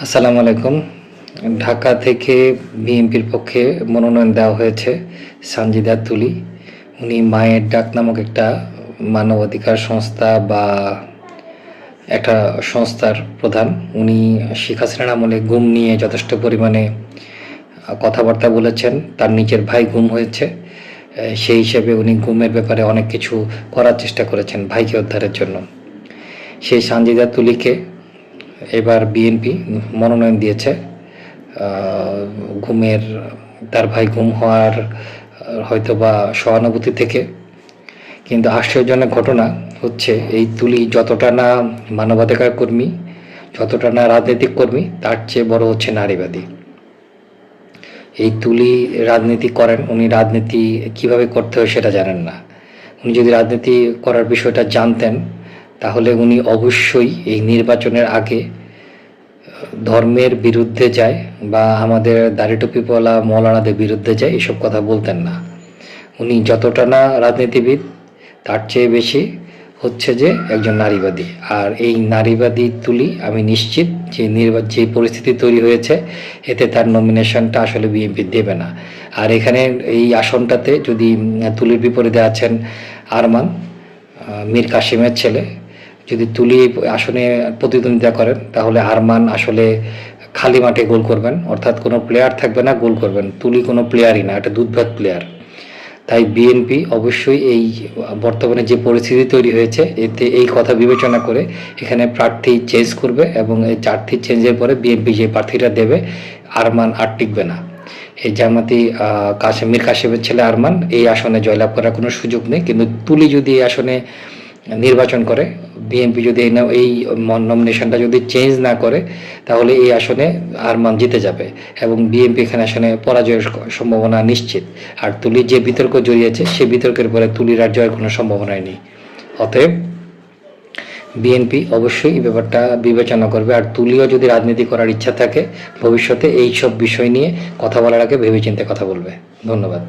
আসসালামু আলাইকুম। ঢাকা থেকে বিএনপির পক্ষে মনোনয়ন দেওয়া হয়েছে সানজিদা তুলি। উনি মায়ের ডাক নামক একটা মানবাধিকার সংস্থা বা একটা সংস্থার প্রধান। উনি শেখ হাসিনার আমলে গুম নিয়ে যথেষ্ট পরিমাণে কথাবার্তা বলেছেন। তার নিজের ভাই গুম হয়েছে, সেই হিসেবে উনি গুমের ব্যাপারে অনেক কিছু করার চেষ্টা করেছেন ভাইকে উদ্ধারের জন্য। সেই সানজিদা তুলিকে এবার বিএনপি মনোনয়ন দিয়েছে গুমের, তার ভাই গুম হওয়ার হয়তোবা সহানুভূতি থেকে। কিন্তু আশ্চর্যজনক ঘটনা হচ্ছে, এই তুলি যতটা না মানবাধিকার কর্মী, যতটা না রাজনৈতিক কর্মী, তার চেয়ে বড় হচ্ছে নারীবাদী। এই তুলি রাজনীতি করেন, উনি রাজনীতি কিভাবে করতে হয় সেটা জানেন না। উনি যদি রাজনীতি করার বিষয়টা জানতেন তাহলে উনি অবশ্যই এই নির্বাচনের আগে ধর্মের বিরুদ্ধে যায় বা আমাদের দাড়ি টুপিওয়ালা মৌলানাদের বিরুদ্ধে যায়, এসব কথা বলতেন না। উনি যতটা না রাজনীতিবিদ, তার চেয়ে বেশি হচ্ছে যে একজন নারীবাদী। আর এই নারীবাদী তুলি আমি নিশ্চিত যে যে পরিস্থিতি তৈরি হয়েছে, এতে তার নমিনেশনটা আসলে বিএনপি দেবে না। আর এখানে এই আসনটাতে যদি তুলির বিপরীতে আছেন আরমান, মীর কাসিমের ছেলে, যদি তুলি আসনে প্রতিদ্বন্দ্বিতা করেন তাহলে আরমান আসলে খালি মাঠে গোল করবেন, অর্থাৎ কোনো প্লেয়ার থাকবে না, গোল করবেন। তুলি কোনো প্লেয়ারই না, একটা দুধভাত প্লেয়ার। তাই বিএনপি অবশ্যই এই বর্তমানে যে পরিস্থিতি তৈরি হয়েছে, এতে এই কথা বিবেচনা করে এখানে প্রার্থী চেঞ্জ করবে এবং এই প্রার্থী চেঞ্জের পরে বিএনপি যে প্রার্থীটা দেবে, আরমান আর টিকবে না। এই জামাতি মীর কাসিমের ছেলে আরমান এই আসনে জয়লাভ করার কোনো সুযোগ নেই। কিন্তু তুলি যদি এই আসনে নির্বাচন করে, বিএনপি যদি এই নমিনেশনটা যদি চেঞ্জ না করে, তাহলে এই আসনে আরমান জিতে যাবে এবং বিএনপি এখানে আসনে পরাজয়ের সম্ভাবনা নিশ্চিত। আর তুলির যে বিতর্ক জড়িয়েছে, সেই বিতর্কের পরে তুলির আর জয়ের কোনো সম্ভাবনাই নেই। অতএব বিএনপি অবশ্যই এই ব্যাপারটা বিবেচনা করবে। আর তুলিও যদি রাজনীতি করার ইচ্ছা থাকে, ভবিষ্যতে এই সব বিষয় নিয়ে কথা বলার আগে ভেবেচিন্তে কথা বলবে। ধন্যবাদ।